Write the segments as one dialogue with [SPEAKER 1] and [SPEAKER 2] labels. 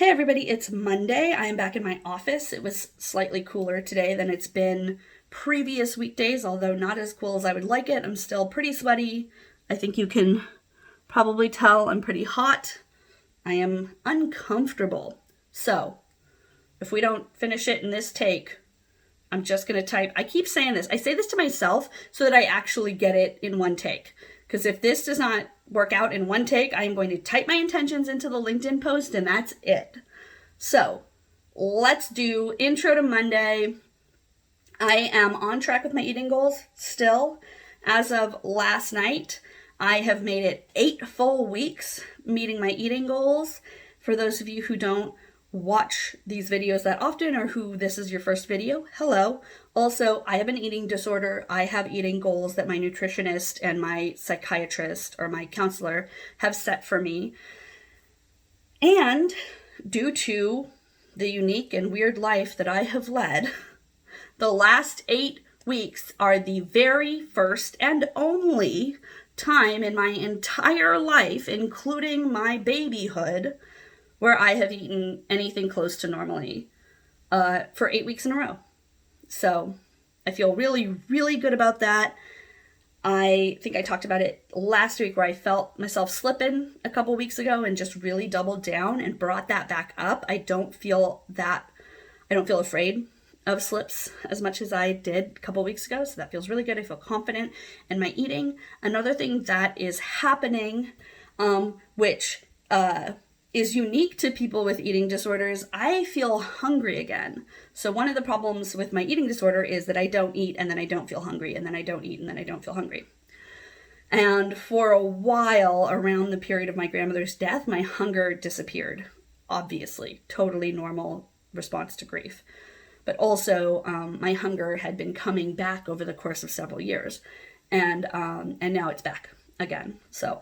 [SPEAKER 1] Hey everybody, it's Monday. I am back in my office. It was slightly cooler today than it's been previous weekdays, although not as cool as I would like it. I'm still pretty sweaty. I think you can probably tell I'm pretty hot. I am uncomfortable. So, if we don't finish it in this take, I'm just going to type. I keep saying this. I say this to myself so that I actually get it in one take. Because if this does not work out in one take, I am going to type my intentions into the LinkedIn post and that's it. So let's do intro to Monday. I am on track with my eating goals still. As of last night, I have made it 8 full weeks meeting my eating goals. For those of you who don't watch these videos that often or who this is your first video, hello. Also, I have an eating disorder. I have eating goals that my nutritionist and my psychiatrist or my counselor have set for me. And due to the unique and weird life that I have led, the last 8 weeks are the very first and only time in my entire life, including my babyhood, where I have eaten anything close to normally for 8 weeks in a row. So I feel really, really good about that. I think I talked about it last week where I felt myself slipping a couple weeks ago and just really doubled down and brought that back up. I don't feel afraid of slips as much as I did a couple weeks ago. So that feels really good. I feel confident in my eating. Another thing that is happening, which is unique to people with eating disorders, I feel hungry again. So one of the problems with my eating disorder is that I don't eat and then I don't feel hungry and then I don't eat and then I don't feel hungry. And for a while around the period of my grandmother's death, my hunger disappeared. Obviously, totally normal response to grief. But also my hunger had been coming back over the course of several years. And now it's back again. So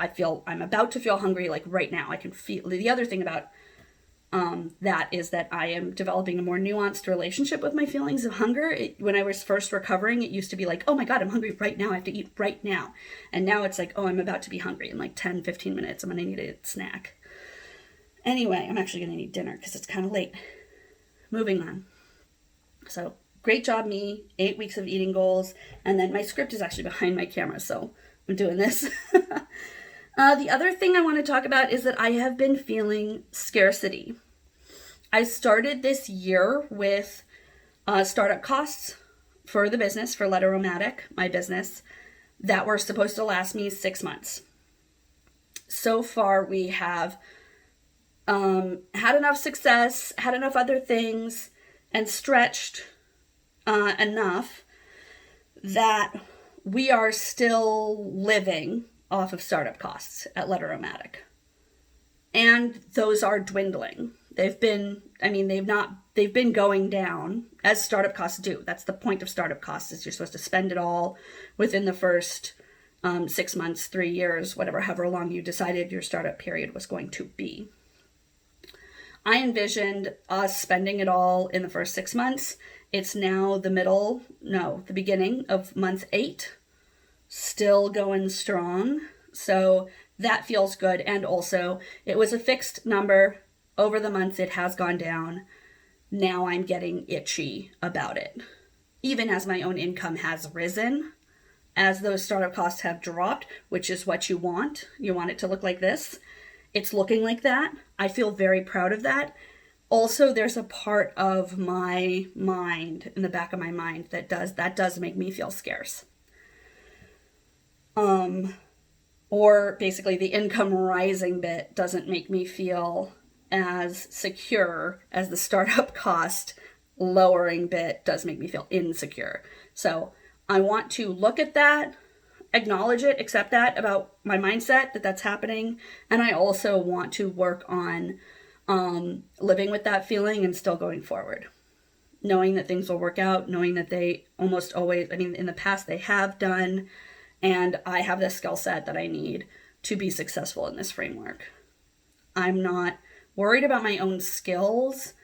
[SPEAKER 1] I'm about to feel hungry like right now. I can feel. The other thing about that is that I am developing a more nuanced relationship with my feelings of hunger. When I was first recovering, it used to be like, oh my God, I'm hungry right now. I have to eat right now. And now it's like, oh, I'm about to be hungry in like 10, 15 minutes. I'm going to need a snack. Anyway, I'm actually going to need dinner because it's kind of late. Moving on. So great job, me. 8 weeks of eating goals. And then my script is actually behind my camera. So I'm doing this. The other thing I want to talk about is that I have been feeling scarcity. I started this year with startup costs for the business, for Letter-O-Matic, my business, that were supposed to last me 6 months. So far, we have had enough success, had enough other things, and stretched enough that we are still living off of startup costs at Letter-O-Matic. And those are dwindling. They've been going down as startup costs do. That's the point of startup costs, is you're supposed to spend it all within the first 6 months, 3 years, however long you decided your startup period was going to be. I envisioned us spending it all in the first 6 months. It's now the beginning of month 8. Still going strong. So that feels good. And also, it was a fixed number. Over the months, it has gone down. Now I'm getting itchy about it. Even as my own income has risen, as those startup costs have dropped, which is what you want. You want it to look like this. It's looking like that. I feel very proud of that. Also, there's a part of my mind, in the back of my mind, that does make me feel scarce. Or basically the income rising bit doesn't make me feel as secure as the startup cost lowering bit does make me feel insecure. So I want to look at that, acknowledge it, accept that about my mindset, that's happening. And I also want to work on living with that feeling and still going forward. Knowing that things will work out, knowing that they almost always, in the past they have done, and I have the skill set that I need to be successful in this framework. I'm not worried about my own skills.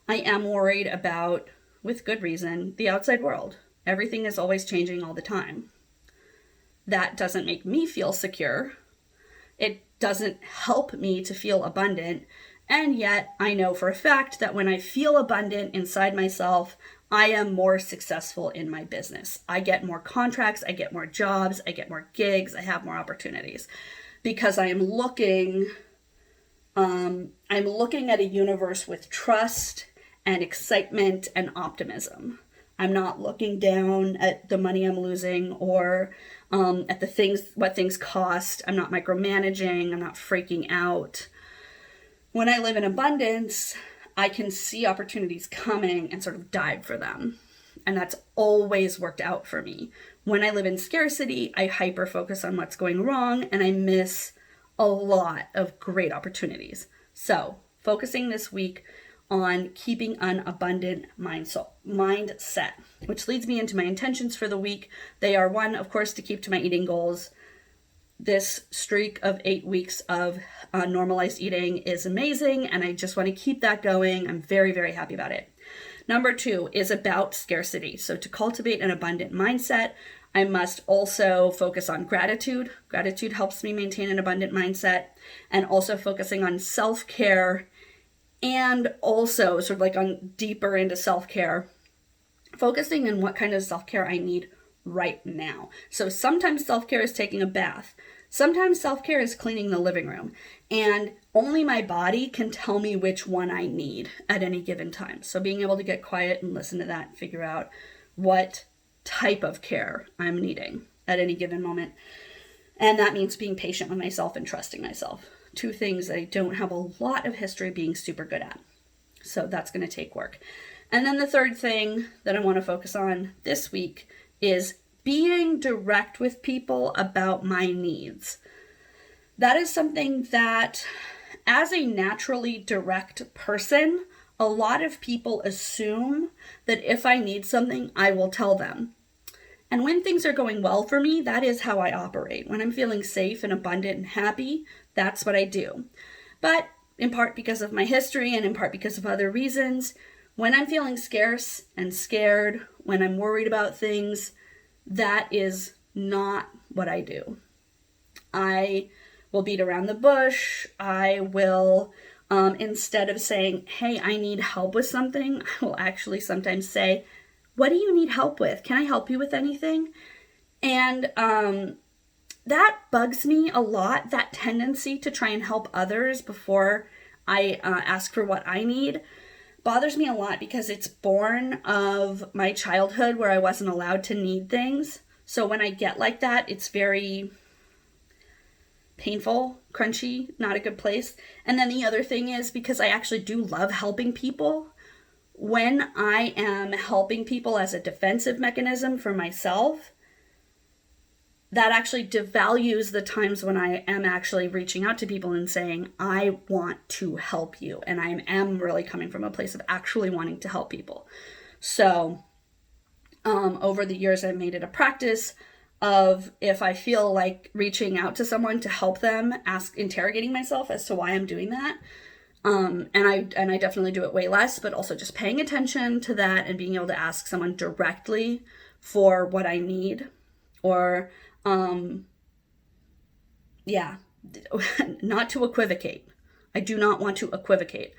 [SPEAKER 1] I am worried about, with good reason, the outside world. Everything is always changing all the time. That doesn't make me feel secure. It doesn't help me to feel abundant. And yet I know for a fact that when I feel abundant inside myself, I am more successful in my business. I get more contracts, I get more jobs, I get more gigs, I have more opportunities because I'm looking at a universe with trust and excitement and optimism. I'm not looking down at the money I'm losing or at what things cost. I'm not micromanaging. I'm not freaking out. When I live in abundance, I can see opportunities coming and sort of dive for them. And that's always worked out for me. When I live in scarcity, I hyper focus on what's going wrong and I miss a lot of great opportunities. So, focusing this week on keeping an abundant mindset, which leads me into my intentions for the week. They are, one, of course, to keep to my eating goals. This streak of 8 weeks of normalized eating is amazing, and I just want to keep that going. I'm very, very happy about it. Number 2 is about scarcity. So to cultivate an abundant mindset, I must also focus on gratitude. Gratitude helps me maintain an abundant mindset, and also focusing on self-care, and also sort of like on deeper into self-care, focusing on what kind of self-care I need right now. So sometimes self-care is taking a bath. Sometimes self-care is cleaning the living room. And only my body can tell me which one I need at any given time. So being able to get quiet and listen to that and figure out what type of care I'm needing at any given moment. And that means being patient with myself and trusting myself. 2 things that I don't have a lot of history being super good at. So that's going to take work. And then the third thing that I want to focus on this week is being direct with people about my needs. That is something that, as a naturally direct person, a lot of people assume that if I need something, I will tell them. And when things are going well for me, that is how I operate. When I'm feeling safe and abundant and happy, that's what I do. But in part because of my history and in part because of other reasons, when I'm feeling scarce and scared, when I'm worried about things, that is not what I do. I will beat around the bush. I will, instead of saying, hey, I need help with something, I will actually sometimes say, what do you need help with? Can I help you with anything? And that bugs me a lot, that tendency to try and help others before I ask for what I need. Bothers me a lot because it's born of my childhood where I wasn't allowed to need things. So when I get like that, it's very painful, crunchy, not a good place. And then the other thing is because I actually do love helping people. When I am helping people as a defensive mechanism for myself, that actually devalues the times when I am actually reaching out to people and saying, I want to help you. And I am really coming from a place of actually wanting to help people. So over the years, I've made it a practice of, if I feel like reaching out to someone to help them, interrogating myself as to why I'm doing that. And I definitely do it way less, but also just paying attention to that and being able to ask someone directly for what I need, or not to equivocate. I do not want to equivocate.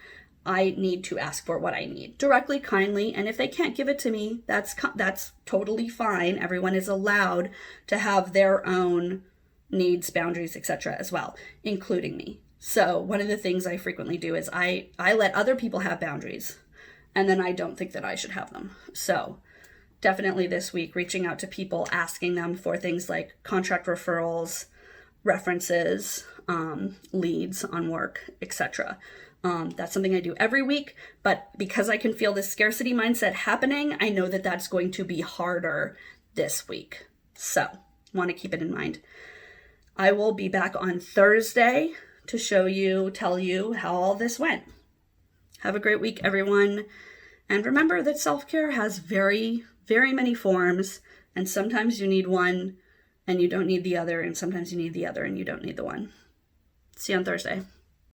[SPEAKER 1] I need to ask for what I need directly, kindly, and if they can't give it to me, that's totally fine. Everyone is allowed to have their own needs, boundaries, etc. as well, including me. So one of the things I frequently do is I let other people have boundaries, and then I don't think that I should have them. So definitely this week, reaching out to people, asking them for things like contract referrals, references, leads on work, etc. That's something I do every week, but because I can feel this scarcity mindset happening, I know that that's going to be harder this week. So want to keep it in mind. I will be back on Thursday to tell you how all this went. Have a great week, everyone. And remember that self-care has very, very many forms, and sometimes you need one and you don't need the other, and sometimes you need the other and you don't need the one. See you on Thursday.